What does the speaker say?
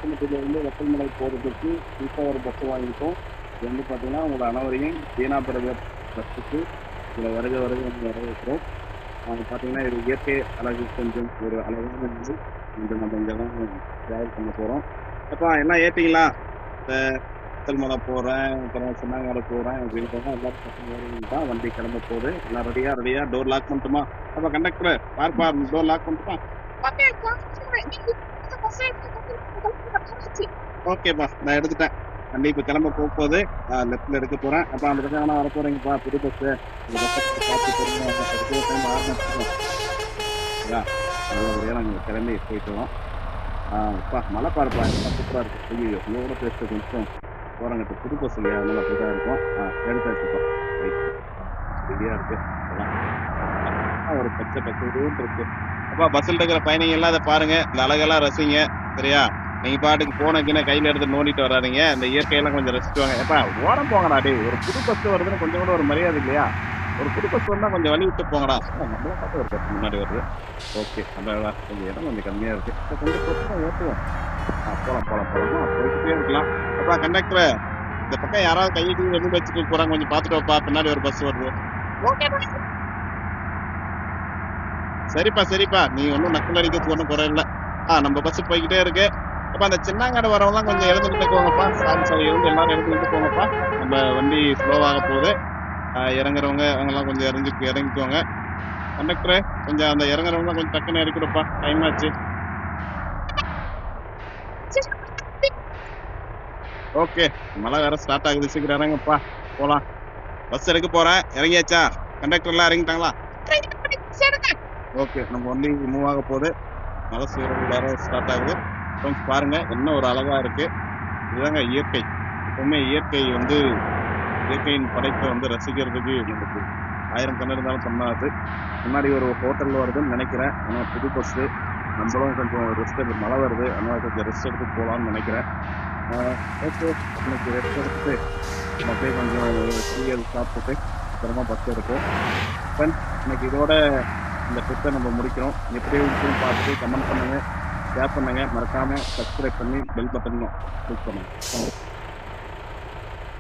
பாலசுமத்திலிருந்து வெப்பல்மலை போகிறதுக்கு புதுசாக ஒரு பஸ் வாங்கிட்டோம். இது வந்து பார்த்தீங்கன்னா உங்களை அனைவரையும் தீனா பிரதர் பஸ்ஸுக்கு இதில் வருக வரவேற்கிறோம். பார்த்தீங்கன்னா இது இயற்கை அழகு கொஞ்சம் ஒரு அழகான நிலை. இன்று நம்ம இங்கே தான் ட்ராவல் பண்ண போகிறோம். அப்பா எல்லாம் ஏற்றிங்களா? இந்த வெப்பல்மலை போகிறேன், அப்புறம் சின்னங்காடு போகிறேன் அப்படின்றத எல்லாரும் பசங்க தான் வண்டி கிளம்ப போகுது. எல்லாம் ரெடியாக டோர் லாக் பண்ணிட்டுமா? அப்போ கண்டக்டர் பார்ப்பா டோர் லாக் பண்ணிட்டுமா? ஓகேப்பா, நான் எடுத்துட்டேன். வண்டி இப்போ கிளம்ப போகுது. லெஃப்ட்ல எடுக்க போறேன். அப்ப அந்த பக்கம் வர போறீங்கப்பா புது பஸ். இந்த பஸ்ஸை பார்த்து பொறுமையா அடுத்த டைம் ஆரம்பிச்சிடும். நல்லபடியாக நாங்கள் கிளம்பி போயிட்டு வரோம். அப்பா மழை பாருப்பா, எல்லாம் சூப்பராக இருக்கு. ஐயோ உங்களோட பேசுறது கொஞ்சம் போகிறங்கிட்ட புது பஸ் இல்லையா, அதனால அப்படிதான் இருக்கும். எடுத்தாச்சுப்பா, ரெடியாக இருக்கு. ஒரு பச்சை இருக்கு. அப்பா பஸ்ஸில் இருக்கிற பயணிகள் எல்லாம் அதை பாருங்க, இந்த அழகெல்லாம் ரசிங்க. சரியா? நீங்க பாட்டுக்கு போனக்குன்னு கையில எடுத்து நோண்டிட்டு வராதிங்க. இந்த இயற்கையெல்லாம் கொஞ்சம் ரசிச்சுவாங்க. எப்பா ஓரம் போங்கடா டே, ஒரு புது பஸ் வருதுன்னு கொஞ்சம் கூட ஒரு மரியாதை இல்லையா? ஒரு புது பஸ் வந்தா கொஞ்சம் வழி விட்டு போங்கடா. நம்மள பார்த்து ஒரு பஸ் முன்னாடி வருது. ஓகே, நம்ம கொஞ்சம் இடம் கொஞ்சம் கம்மியா இருக்கு. கொஞ்சம் பஸ் ஏற்றுவோம். போலாம் போய்கிட்டே இருக்கலாம். அப்பா கண்டக்டர், இந்த பக்கம் யாராவது கையை வெளியே வச்சுட்டு போறாங்க, கொஞ்சம் பார்த்துட்டு வைப்பா. பின்னாடி ஒரு பஸ் வருது. சரிப்பா, நீ ஒன்றும் நக்கல் அடிக்கிறதுக்கு ஒன்றும் குறை இல்லை. நம்ம பஸ் போய்கிட்டே இருக்கு. அப்ப அந்த சின்னங்காடு வரவங்கலாம் கொஞ்சம் எழுந்துட்டு போங்கப்பா. சாரி எழுந்து எல்லாரும் எழுந்துட்டு போங்கப்பா. நம்ம வண்டி ஸ்லோவாக போகுது. இறங்குறவங்க அவங்கெல்லாம் கொஞ்சம் இறங்கிக்குவாங்க. கண்டக்டரு கொஞ்சம் அந்த இறங்குறவங்களாம் கொஞ்சம் டக்குன்னு இறக்கிடுப்பா, டைம் ஆச்சு. ஓகே, மழை வேற ஸ்டார்ட் ஆகுது, சீக்கிரம் இறங்கப்பா, போலாம். பஸ் எடுக்க போறேன். இறங்கியாச்சா? கண்டக்டர்லாம் இறங்கிட்டாங்களா? ஓகே, நம்ம வண்டி மூவ் ஆக போகுது. மழை சீரோ ஸ்டார்ட் ஆகுது. கொஞ்சம் பாருங்க, என்ன ஒரு அழகா இருக்கு. இதுதாங்க இயற்கை. எப்பவுமே இயற்கையின் படைப்பை ரசிக்கிறதுக்கு நமக்கு 1000 கண்ணு இருந்தாலும் பண்ணாது. முன்னாடி ஒரு ஹோட்டல் வருதுன்னு நினைக்கிறேன். ஆனால் புது பஸ்ஸு, நம்மளும் கொஞ்சம் ரெஸ்ட் எடுத்து, மழை வருது, அதனால் கொஞ்சம் ரெஸ்ட் எடுத்து போகலான்னு நினைக்கிறேன். ஓகே, இன்னைக்கு ரெஸ்ட் எடுத்துட்டு அப்படியே கொஞ்சம் டீயல் சாப்பிட்டுட்டு அப்புறமா பஸ் எடுப்போம். ஃப்ரெண்ட்ஸ், இன்னைக்கு இதோட இந்த ட்ரிப்பை நம்ம முடிக்கிறோம். எப்படி இருக்குன்னு பார்த்துட்டு கமெண்ட் பண்ணுங்கள், ஷேர் பண்ணுங்கள், மறக்காமல் சப்ஸ்கிரைப் பண்ணி பெல் பட்டனும் கிளிக் பண்ணுங்கள்.